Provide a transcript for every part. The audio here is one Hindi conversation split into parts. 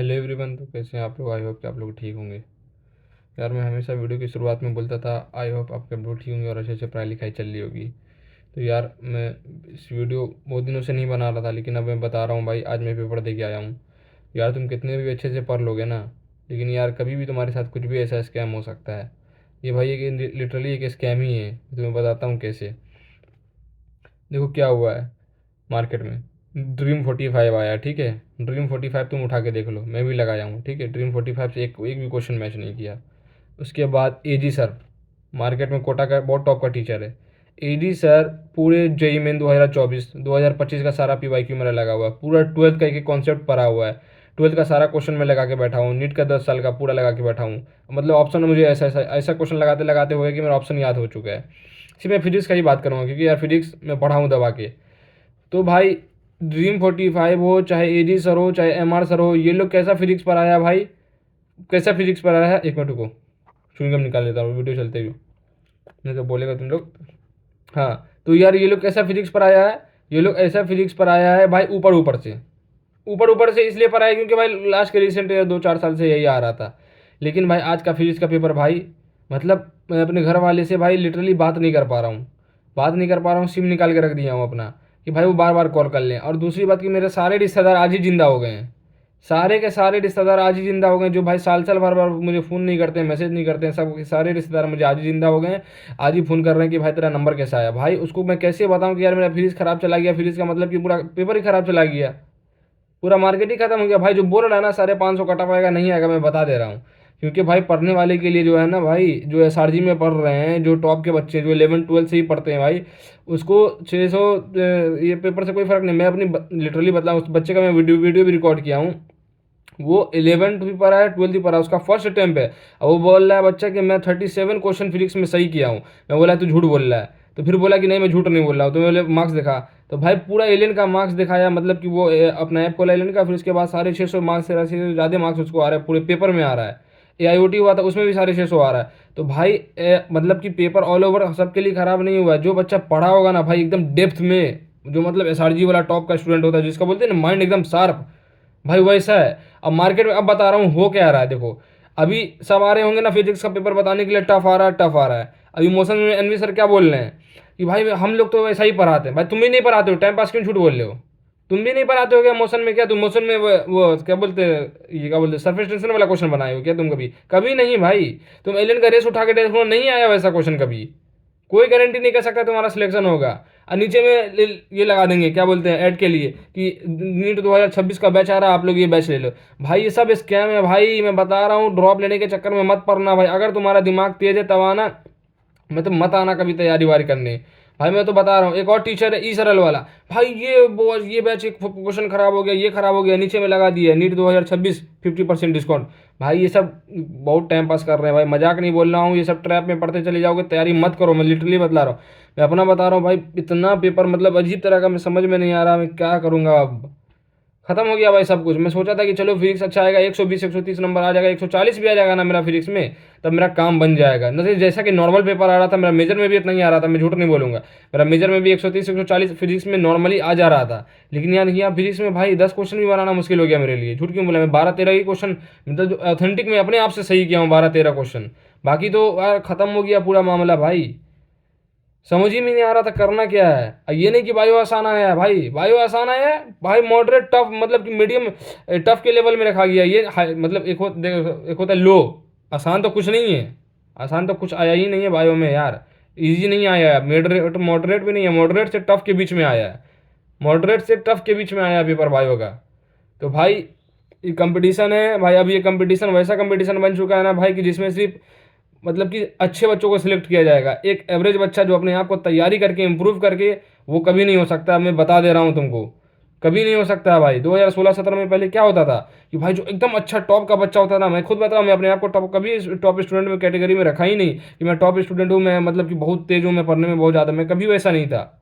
Hello everyone. तो कैसे हैं आप लोग? आई होप कि आप लोग ठीक होंगे। यार मैं हमेशा वीडियो की शुरुआत में बोलता था आई होप आपके लोग ठीक होंगे और अच्छे से पढ़ाई लिखाई चल रही होगी। तो यार मैं इस वीडियो बहुत दिनों से नहीं बना रहा था, लेकिन अब मैं बता रहा हूँ भाई, आज मैं पेपर दे के आया हूँ। यार तुम कितने भी अच्छे से पढ़ लोगे ना, लेकिन यार कभी भी तुम्हारे साथ कुछ भी ऐसा स्कैम हो सकता है। ये भाई एक लिटरली एक स्कैम ही है। तुम्हें बताता हूँ कैसे। देखो क्या हुआ है मार्केट में। Dream45 आया, ठीक है। Dream45 तुम उठा के देख लो, मैं भी लगाया हूँ, ठीक है। Dream45 से एक एक भी क्वेश्चन मैच नहीं किया। उसके बाद एजी सर, मार्केट में कोटा का बहुत टॉप का टीचर है। एजी सर पूरे जेई मेन 2024 2025 का सारा पीवाईक्यू मेरा लगा हुआ है। पूरा 12th का एक कॉन्सेप्ट पढ़ा हुआ है। 12th का सारा क्वेश्चन मैं लगा के बैठा हूँ। नीट का 10 साल का पूरा लगा के बैठा हूँ। मतलब ऑप्शन में मुझे ऐसा ऐसा ऐसा क्वेश्चन लगाते लगाते हो गया कि मेरा ऑप्शन याद हो चुका है। सिर्फ मैं फिजिक्स का ही बात करूँगा, क्योंकि यार फिजिक्स मैं पढ़ा हूँ दबा के। तो भाई Dream45 हो, चाहे एजी सर हो, चाहे एमआर सर हो, ये लोग कैसा फिजिक्स पढ़ाया भाई, कैसा फिजिक्स पढ़ाया है। एक मिनट रुको, चुनगम निकाल लेता हूँ वीडियो चलते हुए, नहीं तो बोलेगा तुम लोग। हाँ, तो यार ये लोग कैसा फिजिक्स पढ़ाया है। ये लोग ऐसा फिजिक्स पढ़ाया है भाई, ऊपर ऊपर से। ऊपर ऊपर से इसलिए पढ़ाया क्योंकि भाई लास्ट के रिसेंट 2-4 साल से यही आ रहा था। लेकिन भाई आज का फिजिक्स का पेपर भाई, मतलब मैं अपने घर वाले से भाई लिटरली बात नहीं कर पा रहा हूँ। बात नहीं कर पा रहा हूँ, सिम निकाल के रख दिया हूँ अपना, कि भाई वो बार बार कॉल कर लें। और दूसरी बात कि मेरे सारे रिश्तेदार आज ही जिंदा हो गए हैं। सारे के सारे रिश्तेदार आज ही जिंदा हो गए, जो भाई साल साल भर बार मुझे फ़ोन नहीं करते हैं, मैसेज नहीं करते हैं। सब के सारे रिश्तेदार मुझे आज ही जिंदा हो गए हैं। आज ही फ़ोन कर रहे हैं कि भाई तेरा नंबर कैसा आया। भाई उसको मैं कैसे बताऊं कि यार मेरा फ्रिज ख़राब चला गया। फ्रिज का मतलब कि पूरा पेपर ही ख़राब चला गया, पूरा मार्केट ही खत्म हो गया। भाई जो बोल रहा है ना 550 कटा पाएगा, नहीं आएगा, मैं बता दे रहा हूँ। क्योंकि भाई पढ़ने वाले के लिए जो है ना भाई, जो एसआरजी में पढ़ रहे हैं, जो टॉप के बच्चे जो 11-12 से ही पढ़ते हैं भाई, उसको 600 ये पेपर से कोई फ़र्क नहीं। मैं अपनी लिटरली बताऊँ, उस बच्चे का मैं वीडियो वीडियो भी रिकॉर्ड किया हूँ। वो 11th भी पढ़ा है, 12th भी पढ़ा है, उसका फर्स्ट अटैम्प्ट है। और वो बोल रहा है बच्चा कि मैं 37 क्वेश्चन फिजिक्स में सही किया हूँ। मैं बोला तू झूठ बोल रहा है। तो फिर बोला कि नहीं मैं झूठ नहीं बोल रहा हूँ। तो मैं बोले मार्क्स दिखा। तो भाई पूरा एलियन का मार्क्स दिखाया, मतलब कि वो अपना ऐप खोला एलियन का, फिर उसके बाद साढ़े 600 मार्क्स से ज़्यादा मार्क्स उसको आ रहा है, पूरे पेपर में आ रहा है। AIOT हुआ था उसमें भी 650 आ रहा है। तो भाई मतलब कि पेपर ऑल ओवर सबके लिए ख़राब नहीं हुआ है। जो बच्चा पढ़ा होगा ना भाई एकदम डेप्थ में, जो मतलब एसआरजी वाला टॉप का स्टूडेंट होता है, जिसका बोलते हैं ना माइंड एकदम शार्प, भाई वैसा है। अब मार्केट में अब बता रहा हूँ हो क्या रहा है। देखो अभी सब आ रहे होंगे ना फिजिक्स का पेपर बताने के लिए, टफ आ रहा है टफ आ रहा है। अभी मौसम में एनवी सर क्या बोल रहे हैं कि भाई हम लोग तो वैसा ही पढ़ाते हैं। भाई तुम भी नहीं पढ़ाते हो, टाइम पास क्यों झूठ बोल रहे हो। तुम भी नहीं पढ़ाते हो क्या मौसम में? क्या तुम मौसम में वो क्या बोलते हैं, ये क्या बोलते हैं, सरफेस टेंशन वाला क्वेश्चन बनाए हो क्या तुम? कभी कभी नहीं भाई। तुम एलियन का रेस उठा के देखो, नहीं आया वैसा क्वेश्चन कभी। कोई गारंटी नहीं कर सकता तुम्हारा सिलेक्शन होगा। और नीचे में ये लगा देंगे क्या बोलते हैं ऐड के लिए कि नीट 2026 का बैच आ रहा है, आप लोग ये बैच ले लो। भाई ये सब स्कैम है भाई, मैं बता रहा हूँ। ड्रॉप लेने के चक्कर में मत पड़ना भाई। अगर तुम्हारा दिमाग तेज है तब आना, मैं तो मत आना कभी तैयारी वारी करने। भाई मैं तो बता रहा हूँ। एक और टीचर है ई सरल वाला, भाई ये बैच एक क्वेश्चन खराब हो गया, ये खराब हो गया, नीचे में लगा दिया नीट 2026 50% डिस्काउंट। भाई ये सब बहुत टाइम पास कर रहे हैं भाई, मजाक नहीं बोल रहा हूँ। ये सब ट्रैप में पढ़ते चले जाओगे, तैयारी मत करो। मैं लिटरली बता रहा हूँ, मैं अपना बता रहा हूँ भाई। इतना पेपर मतलब अजीब तरह का, मैं समझ में नहीं आ रहा मैं क्या करूँगा अब। खत्म हो गया भाई सब कुछ। मैं सोचा था कि चलो फिजिक्स अच्छा आएगा, 120 130 नंबर आ जाएगा, 140 भी आ जाएगा ना मेरा फिजिक्स में, तब मेरा काम बन जाएगा। न जैसा कि नॉर्मल पेपर आ रहा था, मेरा मेजर में भी इतना ही आ रहा था, मैं झूठ नहीं बोलूंगा। मेरा मेजर में भी 130 140 फिजिक्स में नॉर्मली आ जा रहा था। लेकिन यार यहाँ फिजिक्स में भाई 10 क्वेश्चन भी बनाना मुश्किल हो गया मेरे लिए। झूठ क्यों बोला, मैं 12-13 ही क्वेश्चन, मतलब जो ऑथेंटिक में अपने आप से सही किया हूँ 12-13 क्वेश्चन। बाकी तो यार खत्म हो गया पूरा मामला भाई। समझ ही में नहीं आ रहा था करना क्या है। ये नहीं कि बायो आसान आया है भाई, बायो आसान आया है भाई, मॉडरेट टफ, मतलब कि मीडियम टफ के लेवल में रखा गया ये मतलब एक होता है लो। आसान तो कुछ नहीं है, आसान तो कुछ आया ही नहीं है बायो में यार। इजी नहीं आया है, मॉडरेट मॉडरेट भी नहीं है, मॉडरेट से टफ के बीच में आया है। मॉडरेट से टफ के बीच में आया पेपर बायो का। तो भाई ये कंपटीशन है भाई। अब ये कंपटीशन वैसा कंपटीशन बन चुका है ना भाई, कि जिसमें सिर्फ मतलब कि अच्छे बच्चों को सिलेक्ट किया जाएगा। एक एवरेज बच्चा जो अपने आप को तैयारी करके इम्प्रूव करके, वो कभी नहीं हो सकता। मैं बता दे रहा हूँ तुमको, कभी नहीं हो सकता है भाई। 2016-17 में पहले क्या होता था कि भाई जो एकदम अच्छा टॉप का बच्चा होता था, मैं खुद बताऊँ, मैं अपने आप को टॉप कभी टॉप स्टूडेंट में कैटेगरी में रखा ही नहीं कि मैं टॉप स्टूडेंट हूँ, मैं मतलब कि बहुत तेज हूँ, मैं पढ़ने में बहुत ज़्यादा, मैं कभी वैसा नहीं था।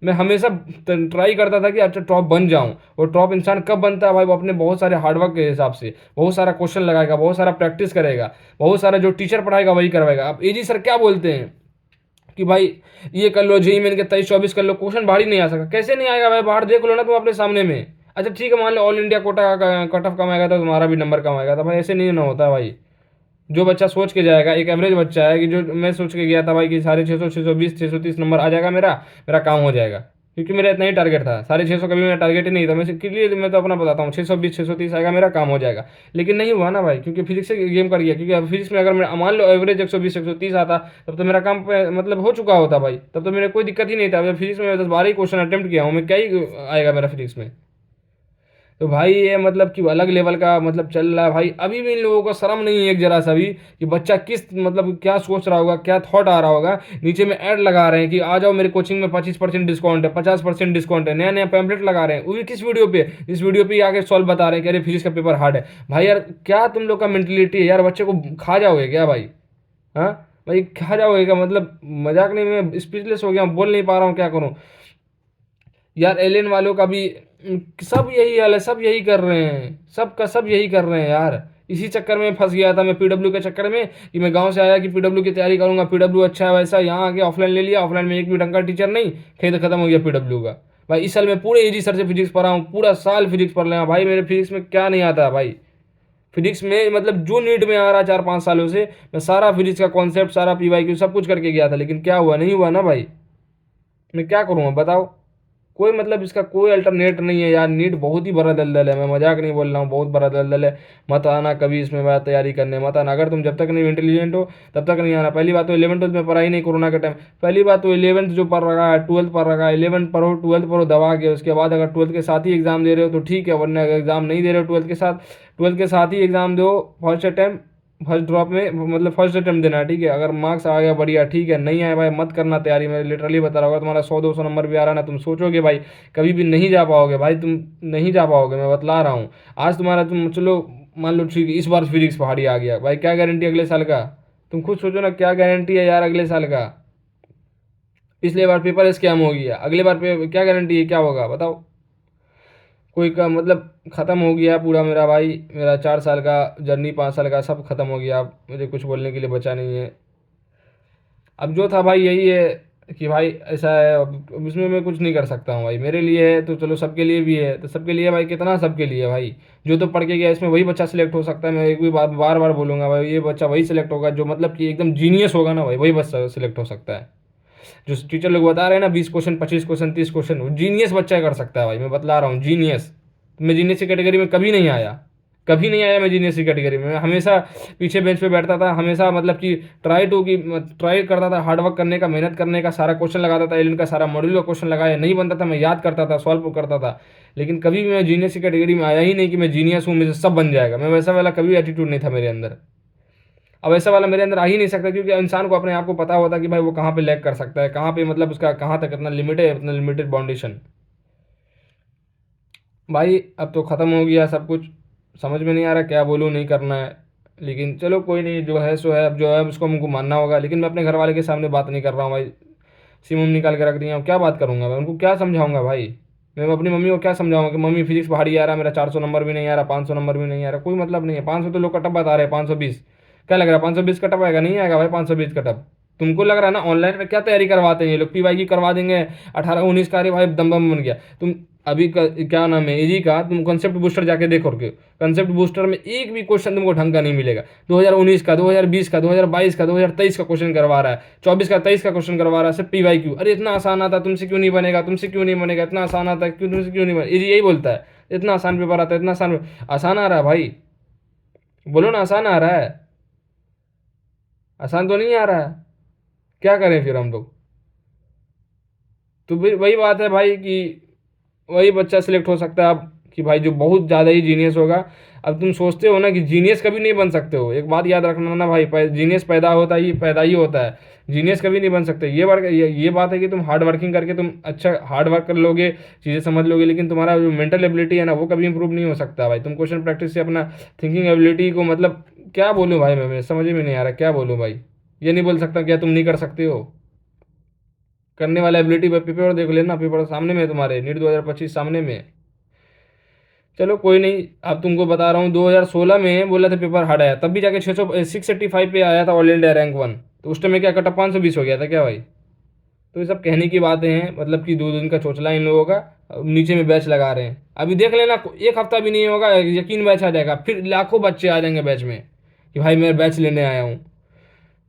मैं हमेशा ट्राई करता था कि अच्छा टॉप बन जाऊं। और टॉप इंसान कब बनता है भाई, वो अपने बहुत सारे हार्डवर्क के हिसाब से, बहुत सारा क्वेश्चन लगाएगा, बहुत सारा प्रैक्टिस करेगा, बहुत सारा जो टीचर पढ़ाएगा वही करवाएगा। अब एजी सर क्या बोलते हैं कि भाई ये कर लो, जेई मेन के 23-24 कर लो, क्वेश्चन बाहर ही नहीं आ सकता। कैसे नहीं आएगा भाई, बाहर देख लो ना तुम अपने सामने में। अच्छा ठीक है, मान लो ऑल इंडिया कोटा का कट ऑफ कम आएगा तो तुम्हारा भी नंबर कम आएगा। तो भाई ऐसे नहीं ना होता भाई। जो बच्चा सोच के जाएगा, एक एवरेज बच्चा है कि जो मैं सोच के गया था भाई कि 650, 620, 630 नंबर आ जाएगा मेरा, मेरा काम हो जाएगा, क्योंकि मेरा इतना ही टारगेट था। 650 कभी मेरा टारगेट ही नहीं था। मैं क्लियर, मैं तो अपना बताता हूँ, 620, 630 आएगा मेरा, काम हो जाएगा। लेकिन नहीं हुआ ना भाई, क्योंकि फिजिक्स से गेम कर गया। क्योंकि फिजिक्स में अगर मैं मान लो एवरेज 120, 130 आता, तब तो मेरा काम मतलब हो चुका होता भाई, तब तो मेरा कोई दिक्कत ही नहीं था। फिजिक्स में 10-12 ही क्वेश्चन अटेम्प्ट किया हूँ मैं, क्या ही आएगा मेरा फिजिक्स में। तो भाई ये मतलब कि अलग लेवल का मतलब चल रहा है भाई। अभी भी इन लोगों को शर्म नहीं है एक जरा सा भी, कि बच्चा किस मतलब क्या सोच रहा होगा, क्या थॉट आ रहा होगा। नीचे में ऐड लगा रहे हैं कि आ जाओ मेरे कोचिंग में, 25% डिस्काउंट है, 50% डिस्काउंट है, नया नया पैम्पलेट लगा रहे हैं। वो भी किस वीडियो पे, इस वीडियो पे आके सॉल्व बता रहे हैं कि अरे फिजिक्स का पेपर हार्ड है। भाई यार क्या तुम लोग का मेंटेलिटी है यार, बच्चे को खा जाओगे क्या भाई? हाँ भाई, खा जाओगे क्या? मतलब मजाक नहीं, मैं स्पीचलेस हो गया हूँ, बोल नहीं पा रहा हूँ, क्या करूँ यार। एलियन वालों का भी सब यही हाल है, सब यही कर रहे हैं, सब का सब यही कर रहे हैं यार। इसी चक्कर में फंस गया था मैं, पीडब्ल्यू के चक्कर में, कि मैं गांव से आया कि पीडब्ल्यू की तैयारी करूंगा, पीडब्ल्यू अच्छा है वैसा, यहाँ आके ऑफलाइन ले लिया, ऑफलाइन में एक भी ढंग का टीचर नहीं, खेल खत्म हो गया पीडब्ल्यू का। भाई इस साल मैं पूरे इजी सर से फिजिक्स पढ़ा हूँ, पूरा साल फिजिक्स पढ़ रहे हैं भाई। मेरे फिजिक्स में क्या नहीं आता भाई? फिजिक्स में मतलब जो नीट में आ रहा है 4-5 सालों से, मैं सारा फिजिक्स का कॉन्सेप्ट, सारा पीवाईक्यू सब कुछ करके गया था, लेकिन क्या हुआ? नहीं हुआ ना भाई। मैं क्या करूँगा बताओ? कोई मतलब इसका कोई अल्टरनेट नहीं है यार। नीट बहुत ही बड़ा दलदल है, मैं मजाक नहीं बोल रहा हूँ, बहुत बड़ा दलदल है। मत आना कभी इसमें बात तैयारी करने, मत आना। अगर तुम जब तक नहीं इंटेलिजेंट हो तब तक नहीं आना। पहली बात तो 11th-12th में पढ़ाई नहीं, कोरोना के टाइम। पहली बात तो 11th जो पढ़ रहा है, 12th पढ़ रहा है, 11th पढ़ो, 12th पढ़ो दबा के। उसके बाद अगर 12th के साथ ही एग्जाम दे रहे हो तो ठीक है, वरना अगर एग्जाम नहीं दे रहे हो 12th के साथ, 12th के साथ ही एग्जाम दो। फर्स्ट अटैम्प्ट, फर्स्ट ड्रॉप में मतलब फर्स्ट अटेम्प्ट देना है, ठीक है। अगर मार्क्स आ गया बढ़िया, ठीक है, नहीं आया भाई मत करना तैयारी। मैं लिटरली बता रहा हूँ, तुम्हारा 100-200 नंबर भी आ रहा है ना, तुम सोचोगे भाई कभी भी नहीं जा पाओगे भाई, तुम नहीं जा पाओगे, मैं बतला रहा हूँ। आज तुम्हारा तुम चलो मान लो ठीक है, इस बार फिजिक्स पहाड़ी आ गया भाई, क्या गारंटी अगले साल का? तुम खुद सोचो ना, क्या गारंटी है यार अगले साल का? पिछले बार पेपर स्कैम हो गया, अगले बार पे क्या गारंटी है क्या होगा बताओ? कोई का मतलब ख़त्म हो गया पूरा मेरा भाई, मेरा 4 साल का जर्नी, 5 साल का सब खत्म हो गया। अब मुझे कुछ बोलने के लिए बचा नहीं है। अब जो था भाई यही है कि भाई ऐसा है, अब इसमें मैं कुछ नहीं कर सकता हूँ भाई। मेरे लिए है तो चलो, सबके लिए भी है तो सबके लिए भाई, कितना सबके लिए भाई। जो तो पढ़ के गया इसमें वही बच्चा सिलेक्ट हो सकता है। मैं एक भी बात बार बार बोलूंगा भाई, ये बच्चा वही सिलेक्ट होगा जो मतलब कि एकदम जीनियस होगा ना भाई, वही बच्चा सिलेक्ट हो सकता है। जो टीचर लोग बता रहे हैं ना 20 क्वेश्चन, 25 क्वेश्चन, 30 क्वेश्चन, वो जीनियस बच्चा कर सकता है भाई, मैं बतला रहा हूँ जीनियस। मैं जीनियस की कैटेगरी में कभी नहीं आया, कभी नहीं आया मैं जीनियस की कैटेगरी में। मैं हमेशा पीछे बेंच पे बैठता था, हमेशा मतलब कि ट्राई करता था हार्डवर्क करने का, मेहनत करने का, सारा क्वेश्चन लगाता था, एलियन का सारा मॉड्यूल का क्वेश्चन लगाया, नहीं बनता था मैं याद करता था, सॉल्व करता था। लेकिन कभी भी मैं जीनियस की कैटेगरी में आया ही नहीं कि मैं जीनियस हूँ, मुझे सब बन जाएगा। मैं वैसा वाला कभी एटीट्यूड नहीं था मेरे अंदर। अब ऐसा वाला मेरे अंदर आ ही नहीं सकता, क्योंकि इंसान को अपने आप को पता होता है कि भाई वो कहाँ पे लैग कर सकता है, कहाँ पे मतलब उसका कहाँ तक इतना लिमिट है, इतना लिमिटेड बाउंडेशन। भाई अब तो ख़त्म हो गया सब कुछ, समझ में नहीं आ रहा क्या बोलूँ, नहीं करना है। लेकिन चलो कोई नहीं, जो है सो है, अब जो है उसको हमको मानना होगा। लेकिन मैं अपने घर वाले के सामने बात नहीं कर रहा हूँ भाई। सिम उम निकाल के रख दिया हूँ, क्या बात करूँगा मैं उनको, क्या समझाऊंगा भाई? मैं अपनी मम्मी को क्या समझाऊंगा कि मम्मी फिजिक्स भारी आ रहा है, मेरा 400 नंबर भी नहीं आ रहा, 500 नंबर भी नहीं आ रहा, कोई मतलब नहीं है। 500 तो लोग कटअप बता रहे हैं, 520 क्या लग रहा है? 520 कटअप आएगा? नहीं आएगा भाई 520 कटअप। तुमको लग रहा है ना ऑनलाइन में क्या तैयारी करवाते हैं ये लोग, पीवाई की करवा देंगे 18-19 का, अरे भाई दम दम बन गया। तुम अभी क्या नाम है इजी का, तुम कंसेप्ट बूस्टर जाके देखो के, कंसेप्ट बूस्टर में एक भी क्वेश्चन तुमको ढंग का नहीं मिलेगा। 2019 का, 2020 का, 2022 का, 2023 का क्वेश्चन करवा रहा है, 24 का 23 का क्वेश्चन करवा रहा है, सिर्फ पीवाई क्यू। अरे इतना आसान आता, तुमसे क्यों नहीं बनेगा, तुमसे क्यों नहीं बनेगा, इतना आसान आता क्यों, तुमसे क्यों नहीं बनेगा, यही बोलता है। इतना आसान पेपर आता है, इतना आसान, आसान आ रहा है भाई? बोलो ना, आसान आ रहा है? आसान तो नहीं आ रहा है, क्या करें फिर हम लोग? तो वही बात है भाई कि वही बच्चा सिलेक्ट हो सकता है अब, कि भाई जो बहुत ज़्यादा ही जीनियस होगा। अब तुम सोचते हो ना कि जीनियस कभी नहीं बन सकते हो, एक बात याद रखना ना भाई, जीनियस पैदा ही होता है, जीनियस कभी नहीं बन सकते। ये बात है कि तुम हार्ड वर्किंग करके तुम अच्छा हार्ड वर्क कर लोगे, चीज़ें समझ लोगे, लेकिन तुम्हारा जो मेंटल एबिलिटी है ना वो कभी इंप्रूव नहीं हो सकता भाई। तुम क्वेश्चन प्रैक्टिस से अपना थिंकिंग एबिलिटी को मतलब क्या बोलूँ भाई, मैं समझ में नहीं आ रहा क्या बोलूँ भाई। ये नहीं बोल सकता क्या तुम नहीं कर सकते हो? करने वाला एबिलिटी पेपर देख लेना, पेपर सामने में है तुम्हारे, नीट 2025 सामने में है। चलो कोई नहीं, अब तुमको बता रहा हूँ 2016 में बोला था पेपर हार्ड आया, तब भी जाके 685 पे आया था ऑल इंडिया रैंक 1। तो उस टाइम में क्या कटा 520 हो गया था क्या भाई? तो ये सब कहने की बातें हैं, मतलब कि 2 दिन का चोचला इन लोगों का, नीचे में बैच लगा रहे हैं। अभी देख लेना, एक हफ्ता भी नहीं होगा, यकीन बैच आ जाएगा, फिर लाखों बच्चे आ जाएंगे बैच में कि भाई मैं बैच लेने आया हूँ।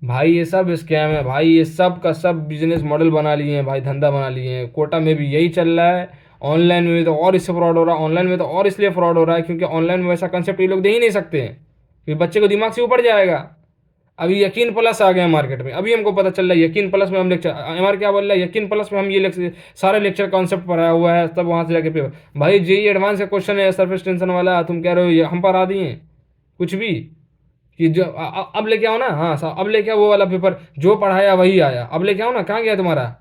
भाई ये सब स्कैम है भाई, ये सब का सब बिजनेस मॉडल बना लिए हैं भाई, धंधा बना लिए हैं। कोटा में भी यही चल रहा है, ऑनलाइन में तो और इससे फ्रॉड हो रहा है, ऑनलाइन में तो और इसलिए फ्रॉड हो रहा है क्योंकि ऑनलाइन में वैसा कंसेप्ट ये लोग दे ही नहीं सकते हैं, फिर बच्चे को दिमाग से ऊपर जाएगा। अभी यकीन प्लस आ गया मार्केट में, अभी हमको पता चल रहा है यकीन प्लस में हम लेक्चर, एमआर क्या बोल रहा है, यकीन प्लस में हम ये लेक्चर, सारे लेक्चर कॉन्सेप्ट पढ़ाया हुआ है, तब वहाँ से जाके पेपर। भाई जेई एडवांस का क्वेश्चन है, सरफेस टेंशन वाला, तुम कह रहे हो ये हम पढ़ा दिए कुछ भी, कि जो अब लेके आओ ना, हाँ अब लेके आओ वो वाला पेपर जो पढ़ाया वही आया, अब लेके आओ ना, कहाँ गया तुम्हारा?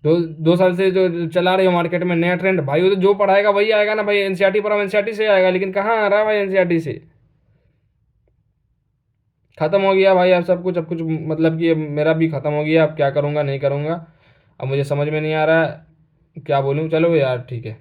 2 साल से जो चला रहे हो मार्केट में नया ट्रेंड, भाई वो तो जो पढ़ाएगा वही आएगा ना भाई, एनसीईआरटी पर एनसीईआरटी से आएगा, लेकिन कहाँ आ रहा है भाई एनसीईआरटी से? खत्म हो गया भाई अब सब कुछ, अब कुछ मतलब कि अब मेरा भी खत्म हो गया, अब क्या करूँगा नहीं करूँगा, अब मुझे समझ में नहीं आ रहा है क्या बोलूँ। चलो यार ठीक है।